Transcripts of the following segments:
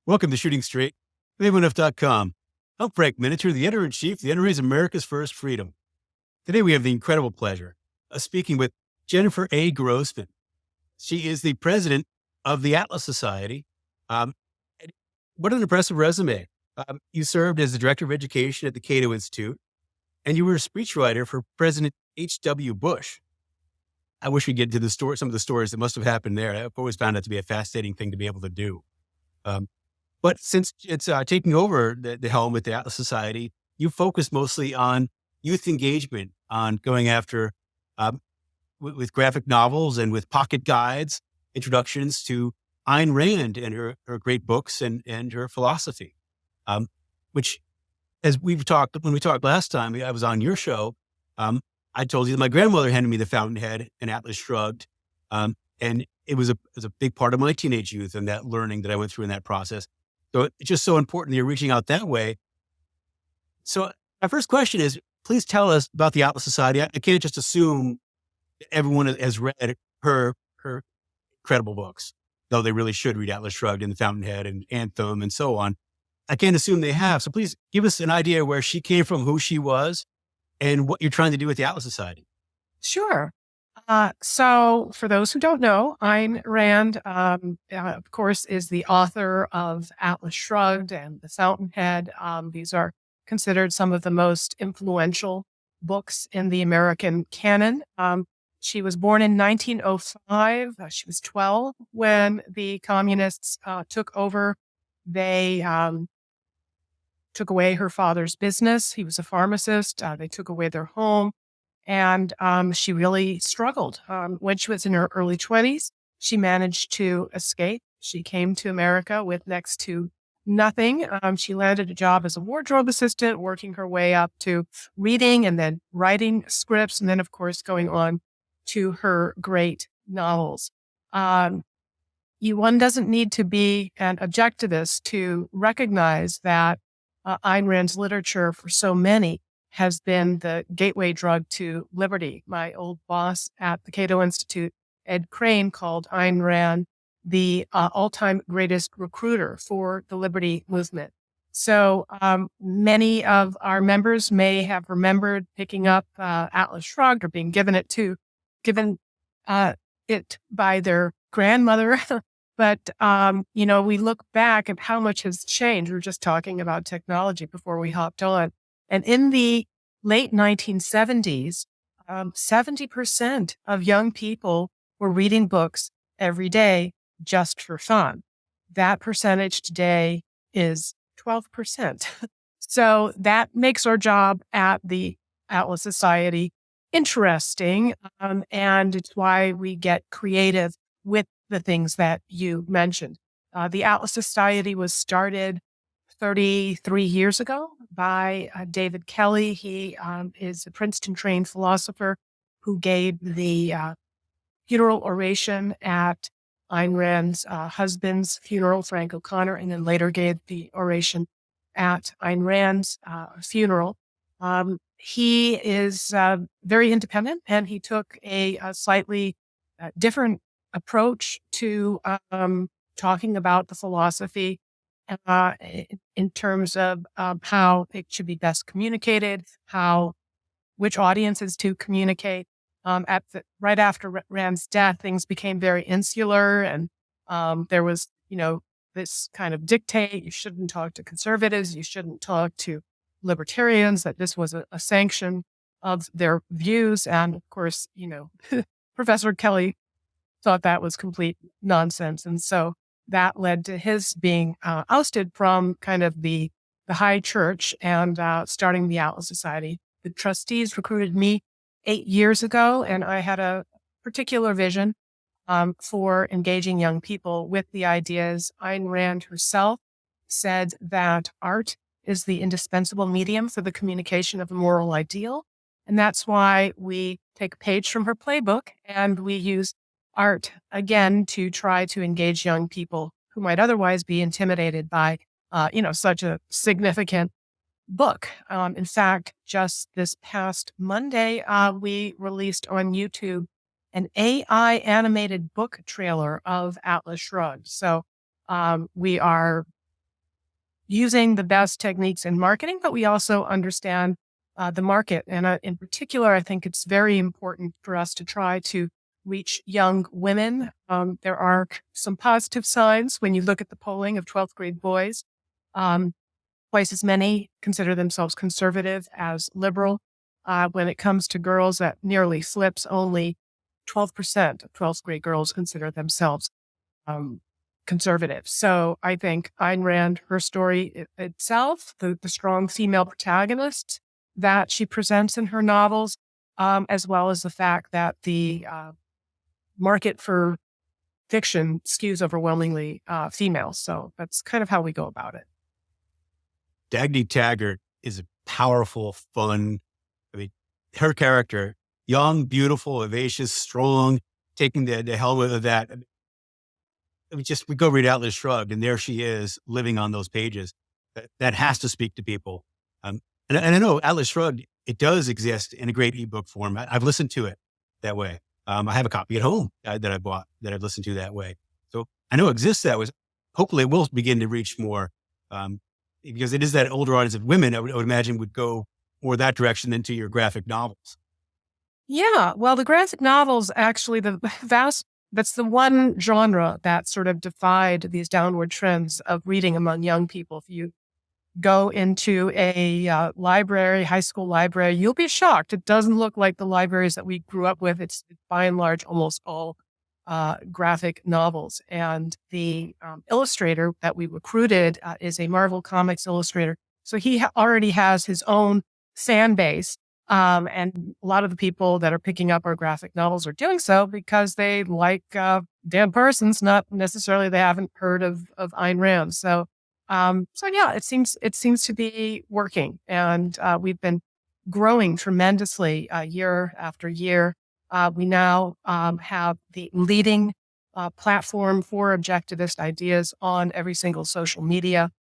Welcome to Shooting Straight, MavenF.com. I'm Frank Miniter, the editor-in-chief. The editor is America's First Freedom. Today we have the incredible pleasure of speaking with Jennifer A. Grossman. She is the president of the Atlas Society. What an impressive resume. You served as the director of education at the Cato Institute, and you were a speechwriter for President H.W. Bush. I wish we'd get to some of the stories that must have happened there. I've always found that to be a fascinating thing to be able to do. But since it's taking over the helm at the Atlas Society, you focus mostly on youth engagement, on going after, with graphic novels and with pocket guides, introductions to Ayn Rand and her great books and her philosophy, which, as when we talked last time, I was on your show, I told you that my grandmother handed me the Fountainhead and Atlas Shrugged, and it was a big part of my teenage youth and that learning that I went through in that process. So it's just so important that you're reaching out that way. So my first question is, please tell us about the Atlas Society. I can't just assume everyone has read her incredible books, though they really should read Atlas Shrugged and the Fountainhead and Anthem and so on. I can't assume they have. So please give us an idea where she came from, who she was, and what you're trying to do with the Atlas Society. Sure. So for those who don't know, Ayn Rand, of course, is the author of Atlas Shrugged and The Fountainhead. These are considered some of the most influential books in the American canon. She was born in 1905. She was 12 when the communists took over. They took away her father's business. He was a pharmacist. They took away their home. And she really struggled. When she was in her early 20s, she managed to escape. She came to America with next to nothing. She landed a job as a wardrobe assistant, working her way up to reading and then writing scripts, and then, of course, going on to her great novels. One doesn't need to be an objectivist to recognize that Ayn Rand's literature for so many has been the gateway drug to liberty. My old boss at the Cato Institute, Ed Crane, called Ayn Rand the all-time greatest recruiter for the liberty movement. So many of our members may have remembered picking up Atlas Shrugged or being given it by their grandmother. But, we look back at how much has changed. We were just talking about technology before we hopped on. And in the late 1970s, 70% of young people were reading books every day just for fun. That percentage today is 12%. So that makes our job at the Atlas Society interesting. And it's why we get creative with the things that you mentioned. The Atlas Society was started 33 years ago by David Kelly. He is a Princeton-trained philosopher who gave the funeral oration at Ayn Rand's husband's funeral, Frank O'Connor, and then later gave the oration at Ayn Rand's funeral. He is very independent, and he took a slightly different approach to talking about the philosophy in terms of how it should be best communicated, which audiences to communicate. Right after Rand's death, things became very insular, and there was, this kind of dictate: you shouldn't talk to conservatives, you shouldn't talk to libertarians. That this was a sanction of their views, and of course, Professor Kelly thought that was complete nonsense, and so that led to his being ousted from kind of the high church and starting the Atlas Society. The trustees recruited me 8 years ago, and I had a particular vision for engaging young people with the ideas. Ayn Rand herself said that art is the indispensable medium for the communication of a moral ideal, and that's why we take a page from her playbook and we use art again to try to engage young people who might otherwise be intimidated by, such a significant book. In fact, just this past Monday, we released on YouTube an AI animated book trailer of Atlas Shrugged. So we are using the best techniques in marketing, but we also understand the market. And in particular, I think it's very important for us to try to reach young women. There are some positive signs when you look at the polling of 12th grade boys. Twice as many consider themselves conservative as liberal. When it comes to girls, that nearly flips. Only 12% of 12th grade girls consider themselves conservative. So I think Ayn Rand, her story itself, the strong female protagonist that she presents in her novels, as well as the fact that the market for fiction skews overwhelmingly female. So that's kind of how we go about it. Dagny Taggart is a powerful, fun, I mean, her character, young, beautiful, vivacious, strong, taking the helmet of that. We go read Atlas Shrugged, and there she is living on those pages. That has to speak to people. And I know Atlas Shrugged, it does exist in a great ebook form. I've listened to it that way. I have a copy at home that I bought that I've listened to that way. So I know it exists that way. Hopefully it will begin to reach more, because it is that older audience of women I would imagine would go more that direction than to your graphic novels. Yeah, well, the graphic novels actually, that's the one genre that sort of defied these downward trends of reading among young people. If you go into a library, high school library, you'll be shocked. It doesn't look like the libraries that we grew up with. It's by and large almost all graphic novels. And the illustrator that we recruited is a Marvel Comics illustrator. So he already has his own fan base. And a lot of the people that are picking up our graphic novels are doing so because they like Dan Parsons, not necessarily they haven't heard of Ayn Rand. So yeah, it seems to be working, and we've been growing tremendously year after year. We now have the leading platform for objectivist ideas on every single social media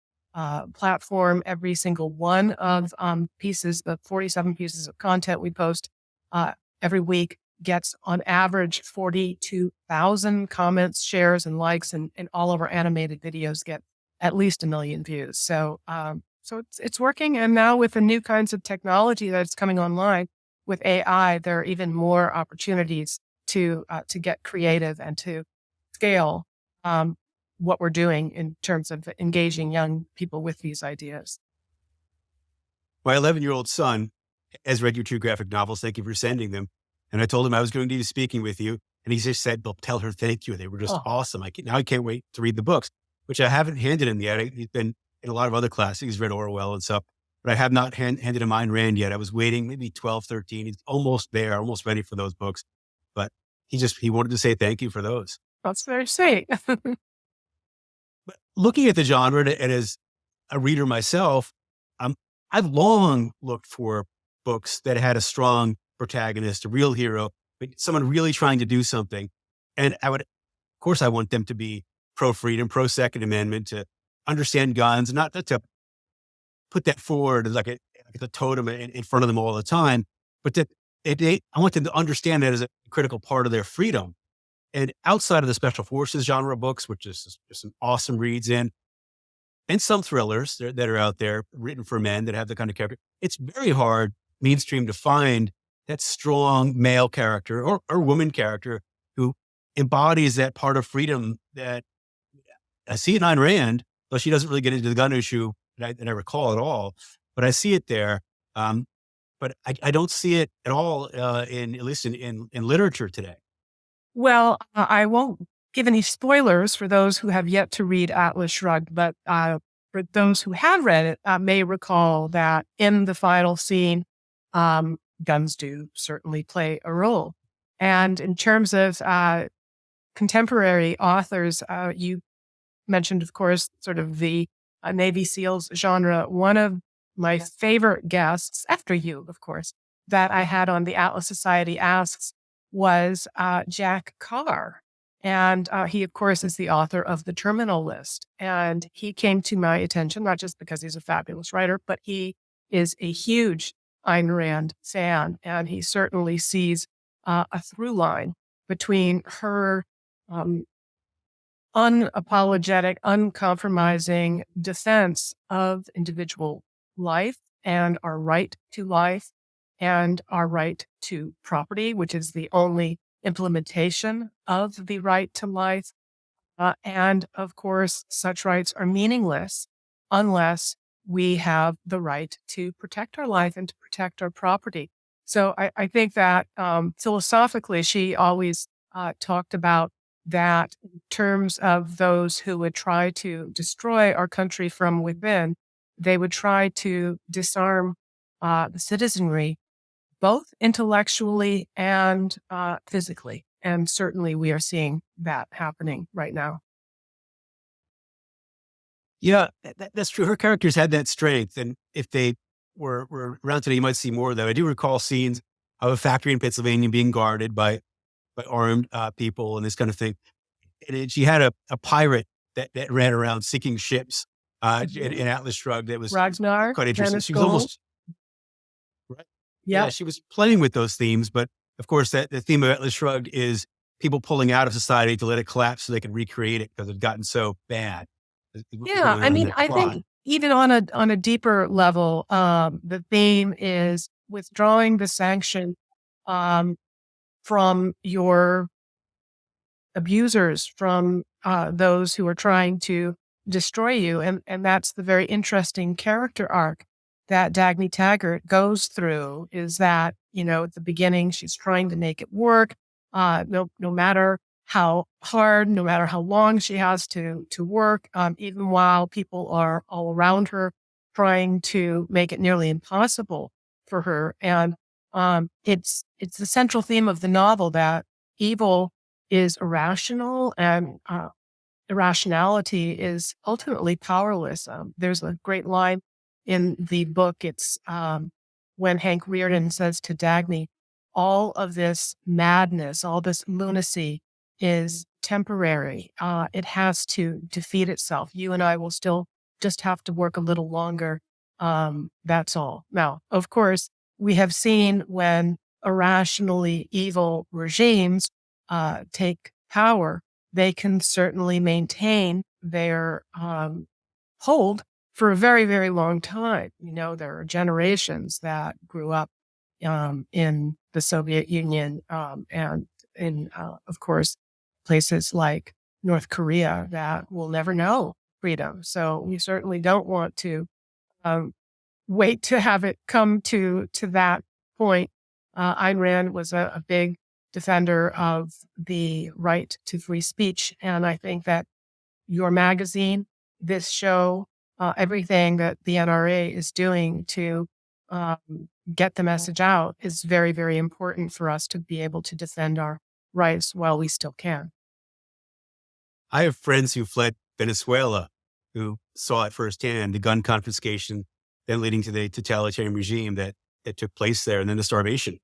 platform. Every single one of the 47 pieces of content we post every week gets on average 42,000 comments, shares, and likes, and all of our animated videos get at least 1 million views. So it's working. And now with the new kinds of technology that's coming online with AI, there are even more opportunities to get creative and to scale what we're doing in terms of engaging young people with these ideas. My 11-year-old son has read your 2 graphic novels. Thank you for sending them. And I told him I was going to be speaking with you. And he just said, "Well, tell her thank you. They were just awesome. Now I can't wait to read the books," which I haven't handed him yet. He's been in a lot of other classes. He's read Orwell and stuff, but I have not handed him Ayn Rand yet. I was waiting, maybe 12, 13. He's almost there, almost ready for those books. But he wanted to say thank you for those. That's very sweet. But looking at the genre, and as a reader myself, I've long looked for books that had a strong protagonist, a real hero, but someone really trying to do something. And of course, I want them to be pro-freedom, pro-Second Amendment, to understand guns, not to put that forward as like a totem in front of them all the time, but that I want them to understand that as a critical part of their freedom. And outside of the special forces genre books, which is just some awesome reads in, and some thrillers that are out there written for men that have the kind of character, it's very hard mainstream to find that strong male character or woman character who embodies that part of freedom that I see in Ayn Rand, though she doesn't really get into the gun issue that I recall at all, but I see it there. But I don't see it at all at least in literature today. Well, I won't give any spoilers for those who have yet to read Atlas Shrugged, but for those who have read it, may recall that in the final scene, guns do certainly play a role. And in terms of contemporary authors, you mentioned, of course, sort of the Navy SEALs genre. One of my favorite guests, after you, of course, that I had on the Atlas Society Asks was Jack Carr. And he, of course, is the author of The Terminal List. And he came to my attention, not just because he's a fabulous writer, but he is a huge Ayn Rand fan. And he certainly sees a through line between her unapologetic, uncompromising defense of individual life and our right to life and our right to property, which is the only implementation of the right to life. And of course, such rights are meaningless unless we have the right to protect our life and to protect our property. So I think that philosophically, she always talked about that in terms of those who would try to destroy our country from within. They would try to disarm the citizenry, both intellectually and physically. And certainly we are seeing that happening right now. Yeah, that's true. Her characters had that strength. And if they were around today, you might see more of that. I do recall scenes of a factory in Pennsylvania being guarded by armed people and this kind of thing. She had a pirate that ran around sinking ships in Atlas Shrugged. That was Ragnar, quite interesting. Dennis She was Gold. almost, right. Yeah, Yep. she was playing with those themes. But of course, that the theme of Atlas Shrugged is people pulling out of society to let it collapse so they can recreate it because it's gotten so bad. What was Yeah. going I on in mean, that I plot. think even on a deeper level, the theme is withdrawing the sanction um, from your abusers, from those who are trying to destroy you. And that's the very interesting character arc that Dagny Taggart goes through is that, at the beginning, she's trying to make it work. No matter how hard, no matter how long she has to work, even while people are all around her trying to make it nearly impossible for her. And it's the central theme of the novel that evil is irrational and irrationality is ultimately powerless. There's a great line in the book. It's when Hank Reardon says to Dagny, all of this madness, all this lunacy is temporary. It has to defeat itself. You and I will still just have to work a little longer. That's all. Now, of course, we have seen when irrationally evil regimes take power, they can certainly maintain their hold for a very, very long time. There are generations that grew up in the Soviet Union and in, of course, places like North Korea that will never know freedom. So we certainly don't want to um, wait to have it come to that point. Ayn Rand was a big defender of the right to free speech. And I think that your magazine, this show, everything that the NRA is doing to get the message out is very, very important for us to be able to defend our rights while we still can. I have friends who fled Venezuela who saw it firsthand, the gun confiscation, then leading to the totalitarian regime that took place there, and then the starvation,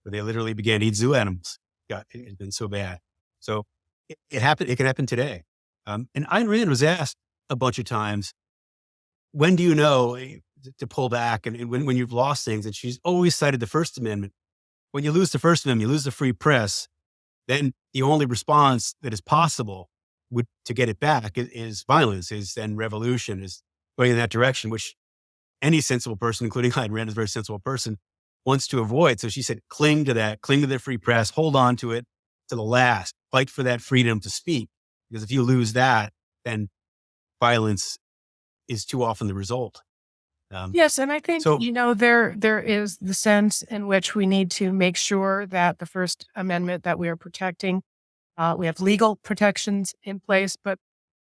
where they literally began to eat zoo animals. God, it had been so bad. So it happened. It can happen today. And Ayn Rand was asked a bunch of times, when do you know to pull back and when you've lost things? And she's always cited the First Amendment. When you lose the First Amendment, you lose the free press, then the only response that is possible to get it back is violence, is then revolution, is going in that direction, which any sensible person, including Ayn Rand, is a very sensible person, wants to avoid. So she said, cling to that, cling to the free press, hold on to it to the last, fight for that freedom to speak. Because if you lose that, then violence is too often the result. Yes, and I think, So there is the sense in which we need to make sure that the First Amendment that we are protecting, we have legal protections in place, but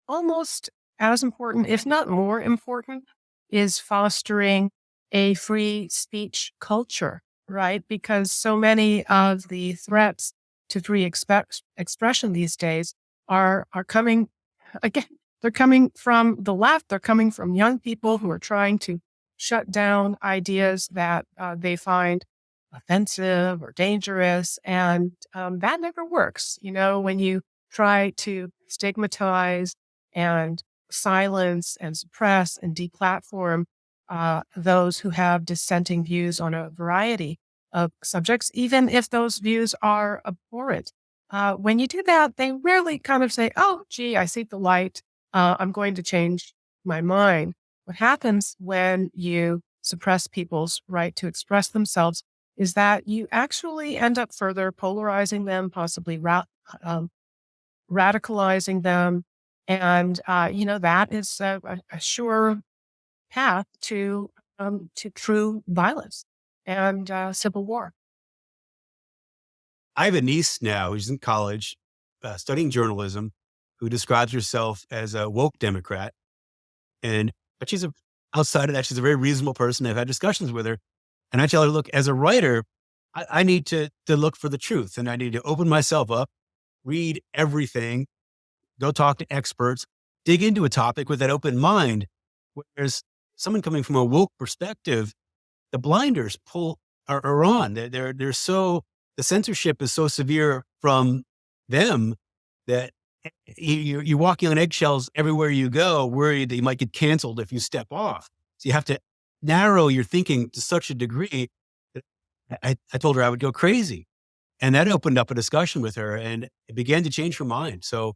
almost as important, if not more important, is fostering a free speech culture, right? Because so many of the threats to free expression these days are coming again. They're coming from the left. They're coming from young people who are trying to shut down ideas that they find offensive or dangerous, and that never works. When you try to stigmatize and silence and suppress and deplatform those who have dissenting views on a variety of subjects, even if those views are abhorrent. when you do that, they rarely kind of say, oh, gee, I see the light. I'm going to change my mind. What happens when you suppress people's right to express themselves is that you actually end up further polarizing them, possibly um, radicalizing them. And, that is a sure path to true violence and civil war. I have a niece now who's in college studying journalism who describes herself as a woke Democrat. But outside of that, she's a very reasonable person. I've had discussions with her. And I tell her, look, as a writer, I need to look for the truth and I need to open myself up, read everything, go talk to experts, dig into a topic with that open mind. Whereas someone coming from a woke perspective, the blinders are on. They're so, the censorship is so severe from them that you're walking on eggshells everywhere you go, worried that you might get canceled if you step off. So you have to narrow your thinking to such a degree that I told her I would go crazy. And that opened up a discussion with her and it began to change her mind. So,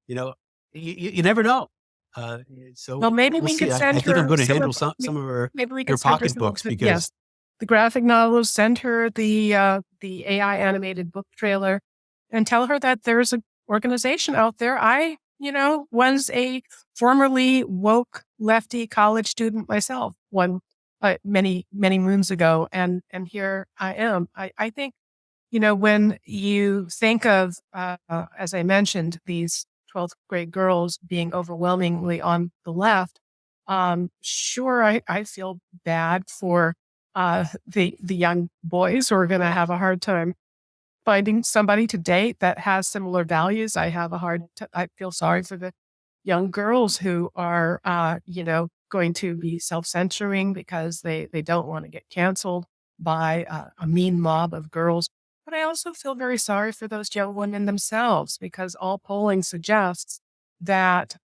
you know, you never know. Uh, Well, so maybe we'll we see. could I send think I'm her going to some handle of some of maybe we her could send her some of pocketbooks the yes, because the graphic novels, send her the AI animated book trailer, and tell her that there's an organization out there. Was a formerly woke lefty college student myself many, many moons ago, and here I am. I think when you think of, as I mentioned, these 12th grade girls being overwhelmingly on the left, sure, I feel bad for the young boys who are going to have a hard time finding somebody to date that has similar values. I feel sorry for the young girls who are, going to be self-censoring because they don't want to get canceled by a mean mob of girls. But I also feel very sorry for those young women themselves because all polling suggests that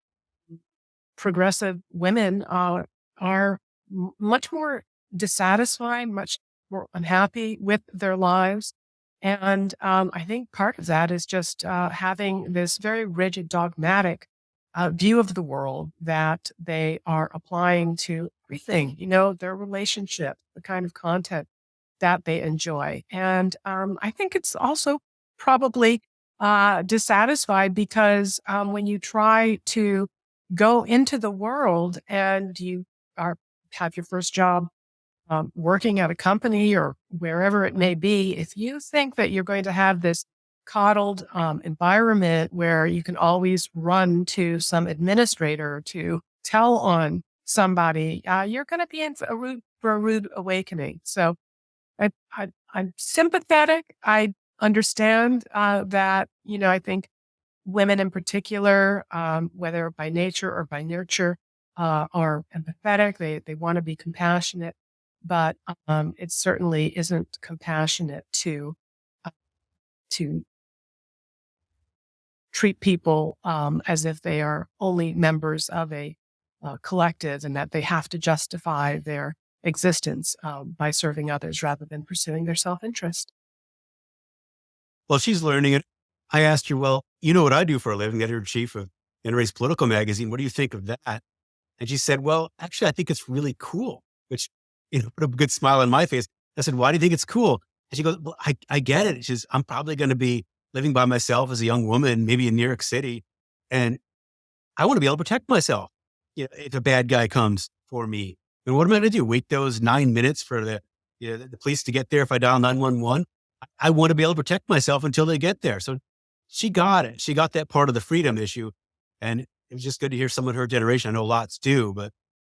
progressive women are much more dissatisfied, much more unhappy with their lives. And I think part of that is just having this very rigid, dogmatic view of the world that they are applying to everything, their relationship, the kind of content that they enjoy. And I think it's also probably dissatisfied because when you try to go into the world and you are have your first job working at a company or wherever it may be, if you think that you're going to have this coddled environment where you can always run to some administrator to tell on somebody, you're going to be in for a rude awakening. So I'm sympathetic. I understand that, I think women in particular, whether by nature or by nurture, are empathetic. They want to be compassionate, but it certainly isn't compassionate uh, to treat people as if they are only members of a collective and that they have to justify their existence by serving others rather than pursuing their self-interest. well, she's learning it. I asked her, well, you know what I do for a living, editor in chief of NRA's political magazine. What do you think of that? And she said, well, actually, I think it's really cool, which, put a good smile on my face. I said, why do you think it's cool? And she goes, well, I get it. She says, I'm probably going to be living by myself as a young woman, maybe in New York City. And I want to be able to protect myself. If a bad guy comes for me, and what am I going to do? Wait those 9 minutes for the police to get there if I dial 911? I want to be able to protect myself until they get there. So she got it. She got that part of the freedom issue. And it was just good to hear someone her generation. I know lots do, but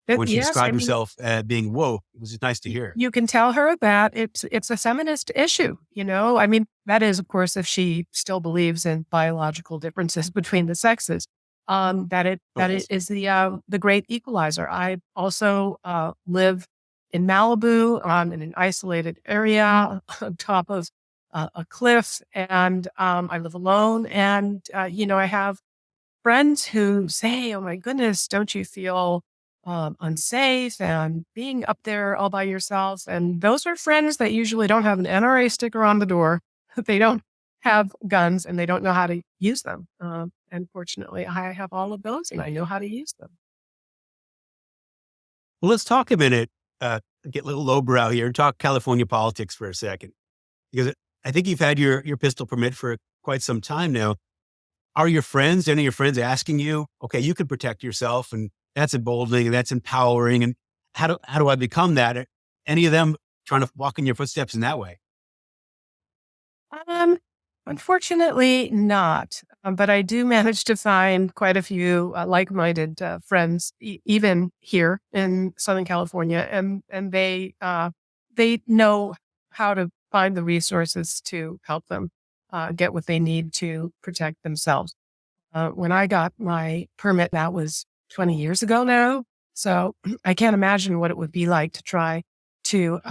when she Yes, I described mean, herself as being woke, it was just nice to hear. you can tell her that it's a feminist issue, I mean, that is, of course, if she still believes in biological differences between the sexes, Oh, that it is the great equalizer. I also live in Malibu, in an isolated area on top of a cliff, and I live alone. And I have friends who say, "Oh my goodness, don't you feel unsafe and being up there all by yourself?" And those are friends that usually don't have an NRA sticker on the door. They don't have guns and they don't know how to use them. And fortunately, I have all of those and I know how to use them. Well, let's talk a minute, get a little lowbrow here and talk California politics for a second, because I think you've had your pistol permit for quite some time now. Are your friends, any of your friends asking you, okay, you can protect yourself and that's emboldening and that's empowering. And how do I become that? Any of them trying to walk in your footsteps in that way? Um, Unfortunately, not. But I do manage to find quite a few like-minded friends, even here in Southern California, and they know how to find the resources to help them get what they need to protect themselves. When I got my permit, that was 20 years ago now. So I can't imagine what it would be like to try to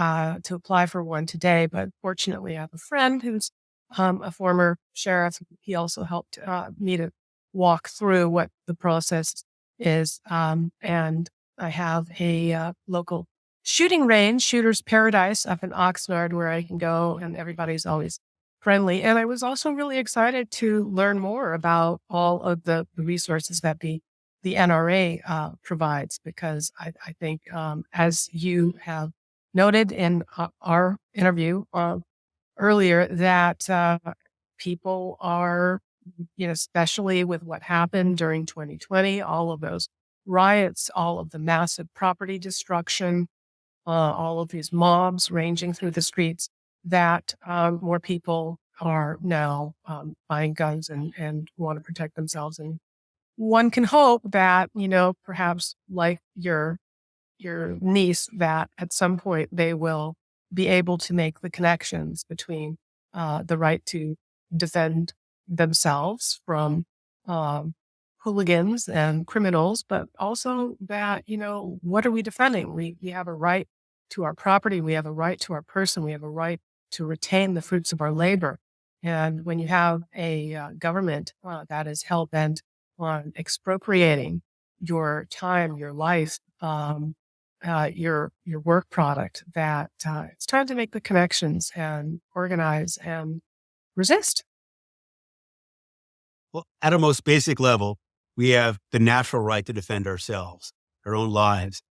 apply for one today. But fortunately, I have a friend who's a former sheriff. He also helped me to walk through what the process is. And I have a local shooting range, Shooter's Paradise up in Oxnard, where I can go and everybody's always friendly. And I was also really excited to learn more about all of the resources that the NRA provides, because I think, as you have noted in our interview earlier, that people are, especially with what happened during 2020, all of those riots, all of the massive property destruction, all of these mobs ranging through the streets, that more people are now buying guns and want to protect themselves. And one can hope that, perhaps like your niece, that at some point they will be able to make the connections between the right to defend themselves from um, hooligans and criminals, but also that, what are we defending? We have a right to our property. We have a right to our person. We have a right to retain the fruits of our labor. And when you have a government that is hell bent on expropriating your time, your life, your work product, that it's time to make the connections and organize and resist. Well, at a most basic level, we have the natural right to defend ourselves, our own lives,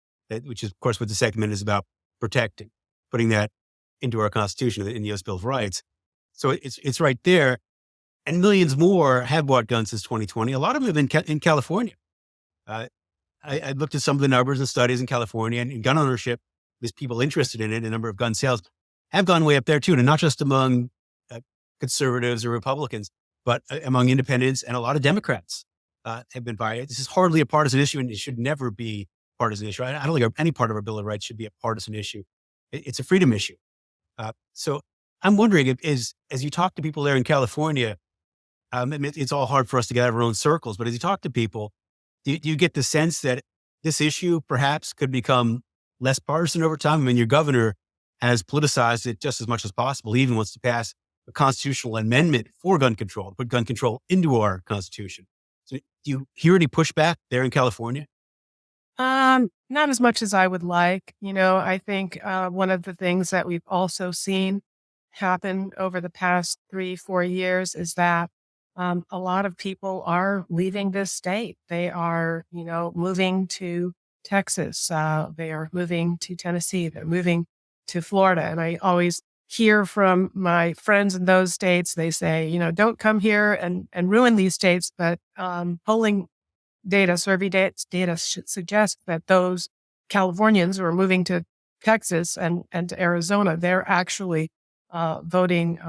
which is, of course, what the Second Amendment is about protecting, putting that into our Constitution in the U.S. Bill of Rights. So it's right there. And millions more have bought guns since 2020. A lot of them have been in California. Uh, I looked at some of the numbers and studies in California, and gun ownership, there's people interested in it, a number of gun sales have gone way up there too, and not just among conservatives or Republicans, but among independents and a lot of Democrats have been buying it. This is hardly a partisan issue, and it should never be a partisan issue. I don't think any part of our Bill of Rights should be a partisan issue. It's a freedom issue. So I'm wondering, as you talk to people there in California, it's all hard for us to get out of our own circles, but as you talk to people, do you get the sense that this issue perhaps could become less partisan over time? I mean, your governor has politicized it just as much as possible. He even wants to pass a constitutional amendment for gun control, put gun control into our Constitution. So do you hear any pushback there in California? Not as much as I would like. I think one of the things that we've also seen happen over the past 3-4 years is that a lot of people are leaving this state. They are, moving to Texas. They are moving to Tennessee. They're moving to Florida. And I always hear from my friends in those states, they say, don't come here and ruin these states. But polling data, survey data should suggest that those Californians who are moving to Texas and to Arizona, they're actually voting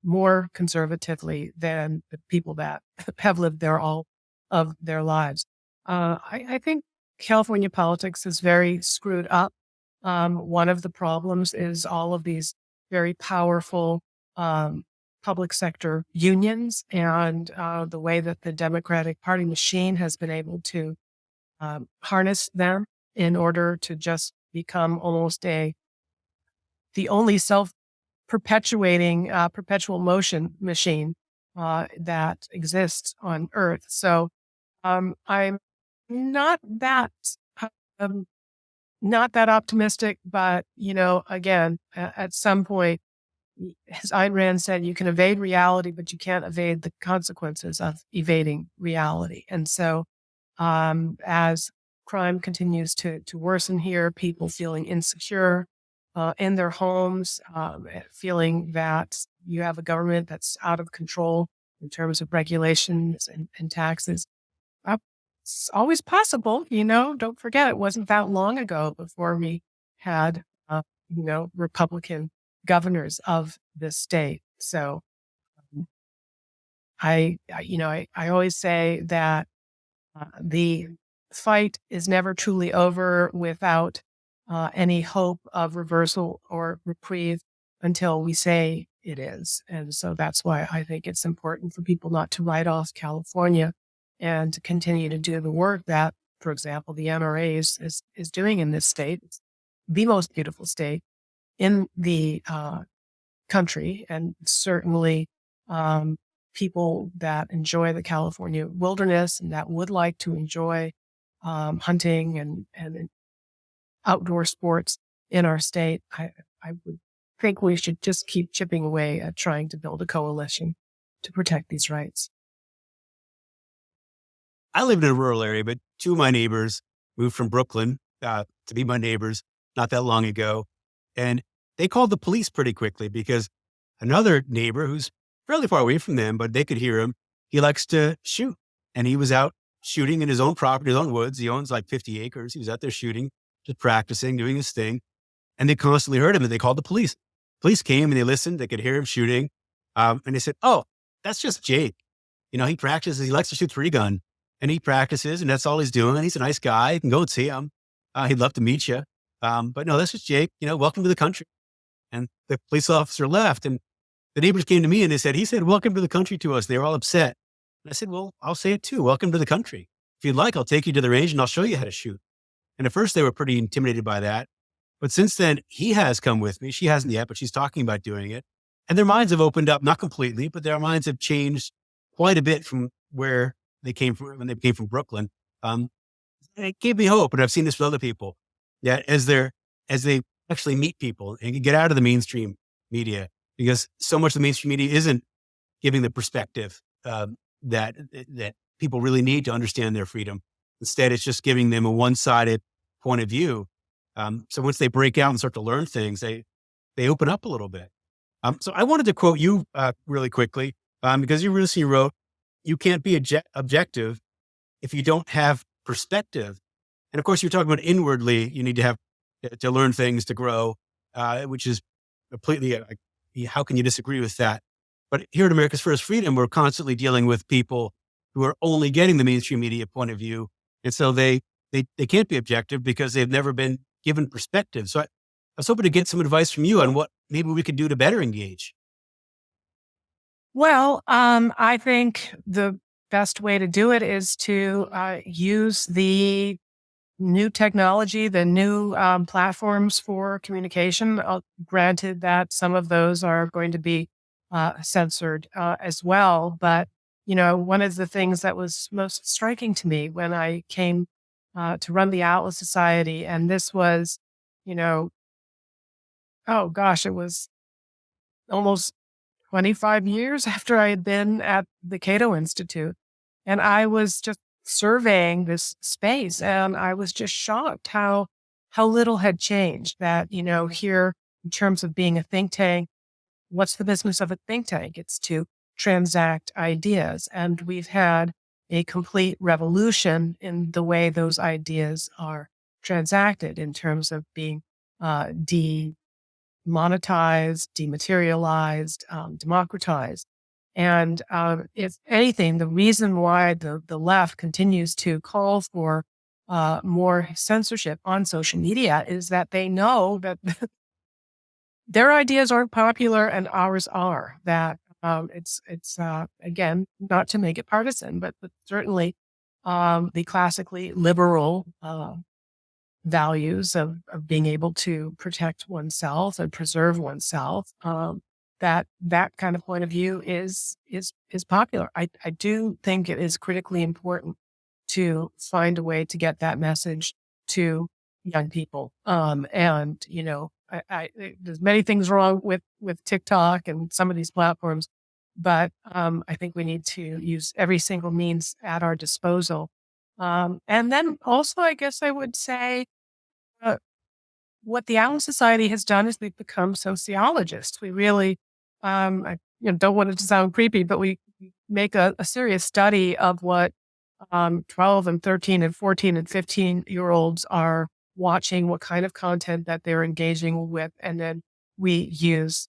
more conservatively than the people that have lived there all of their lives. I think California politics is very screwed up. One of the problems is all of these very powerful public sector unions, and the way that the Democratic Party machine has been able to harness them in order to just become almost the only self-perpetuating perpetual motion machine that exists on Earth. So I'm not that um, not that optimistic, but again, at some point as Ayn Rand said, you can evade reality, but you can't evade the consequences of evading reality. And so, as crime continues to worsen here, people feeling insecure in their homes, feeling that you have a government that's out of control in terms of regulations and taxes. Uh, it's always possible, don't forget it wasn't that long ago before we had, Republican governors of this state. So I always say that the fight is never truly over without any hope of reversal or reprieve until we say it is. And so that's why I think it's important for people not to write off California and to continue to do the work that, for example, the NRA is doing in this state. It's the most beautiful state in the country, and certainly people that enjoy the California wilderness and that would like to enjoy hunting and outdoor sports in our state, I would think we should just keep chipping away at trying to build a coalition to protect these rights. I lived in a rural area, but two of my neighbors moved from Brooklyn to be my neighbors not that long ago. And they called the police pretty quickly because another neighbor who's fairly far away from them, but they could hear him, he likes to shoot. And he was out shooting in his own property, his own woods. He owns like 50 acres. He was out there shooting, just practicing, doing his thing. And they constantly heard him and they called the police. Police came and they listened. They could hear him shooting. And they said, "Oh, that's just Jake. He practices. He likes to shoot 3-gun. And he practices, and that's all he's doing. He's a nice guy. You can go and see him. He'd love to meet you. But no, that's just Jake. Welcome to the country." And the police officer left, and the neighbors came to me and they said, "He said, welcome to the country to us." They were all upset. And I said, "Well, I'll say it too. Welcome to the country. If you'd like, I'll take you to the range and I'll show you how to shoot." And at first they were pretty intimidated by that. But since then, he has come with me. She hasn't yet, but she's talking about doing it. And their minds have opened up, not completely, but their minds have changed quite a bit from where they came from when they came from Brooklyn. And it gave me hope. And I've seen this with other people. Yeah, as they actually meet people and get out of the mainstream media, because so much of the mainstream media isn't giving the perspective that people really need to understand their freedom. Instead, it's just giving them a one-sided point of view. So once they break out and start to learn things, they open up a little bit. So I wanted to quote you really quickly because you recently wrote, "You can't be objective if you don't have perspective." And of course, you're talking about inwardly, you need to have to learn things to grow, which is completely, how can you disagree with that? But here at America's First Freedom, we're constantly dealing with people who are only getting the mainstream media point of view. And so they can't be objective because they've never been given perspective. So I was hoping to get some advice from you on what maybe we could do to better engage. Well, I think the best way to do it is to use the new technology, the new platforms for communication. Granted that some of those are going to be censored as well. But, one of the things that was most striking to me when I came to run the Atlas Society, and this was, oh gosh, it was almost 25 years after I had been at the Cato Institute. And I was just surveying this space and I was just shocked how little had changed. That, here in terms of being a think tank, what's the business of a think tank? It's to transact ideas. And we've had a complete revolution in the way those ideas are transacted in terms of being demonetized, dematerialized, democratized. And if anything, the reason why the left continues to call for more censorship on social media is that they know that their ideas aren't popular and ours are. That it's again, not to make it partisan, but certainly the classically liberal values of being able to protect oneself and preserve oneself. That kind of point of view is popular. I do think it is critically important to find a way to get that message to young people. And there's many things wrong with TikTok and some of these platforms, but I think we need to use every single means at our disposal. And then also, I guess I would say, uh, what the Allen Society has done is we've become sociologists. We really, I don't want it to sound creepy, but we make a serious study of what 12 and 13 and 14 and 15-year-olds are watching, what kind of content that they're engaging with. And then we use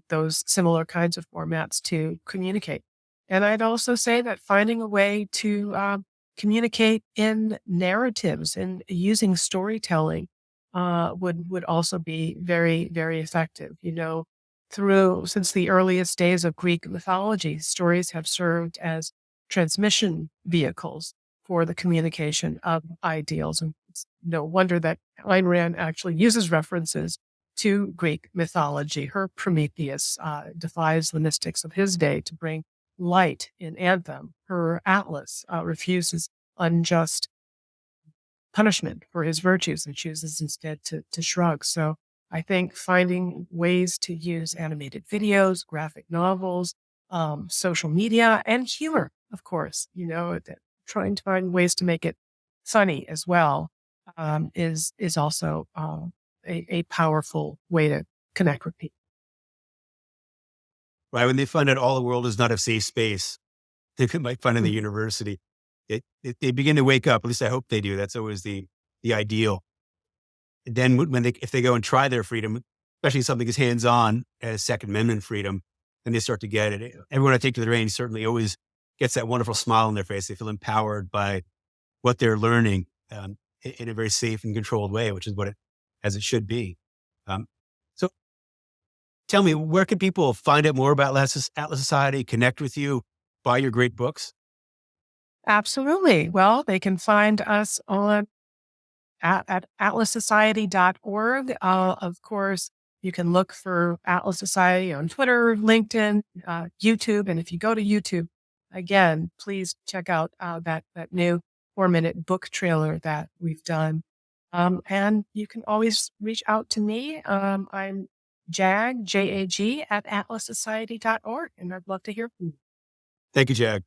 those similar kinds of formats to communicate. And I'd also say that finding a way to communicate in narratives and using storytelling would also be very, very effective. Since the earliest days of Greek mythology, stories have served as transmission vehicles for the communication of ideals. And it's no wonder that Ayn Rand actually uses references to Greek mythology. Her Prometheus defies the mystics of his day to bring light in Anthem. Her Atlas refuses unjust punishment for his virtues and chooses instead to shrug. So I think finding ways to use animated videos, graphic novels, social media, and humor, of course, trying to find ways to make it funny as well is also a powerful way to connect with people. Right. When they find out all the world is not a safe space, they might find in the university, they begin to wake up. At least I hope they do. That's always the ideal. And then if they go and try their freedom, especially something as hands-on as Second Amendment freedom, then they start to get it. Everyone I take to the reins certainly always gets that wonderful smile on their face. They feel empowered by what they're learning in a very safe and controlled way, which is as it should be. So tell me, where can people find out more about Atlas Society, connect with you, buy your great books? Absolutely. Well, they can find us at atlassociety.org. Of course, you can look for Atlas Society on Twitter, LinkedIn, YouTube. And if you go to YouTube, again, please check out that new 4-minute book trailer that we've done. And you can always reach out to me. I'm Jag, JAG, at atlassociety.org. And I'd love to hear from you. Thank you, Jag.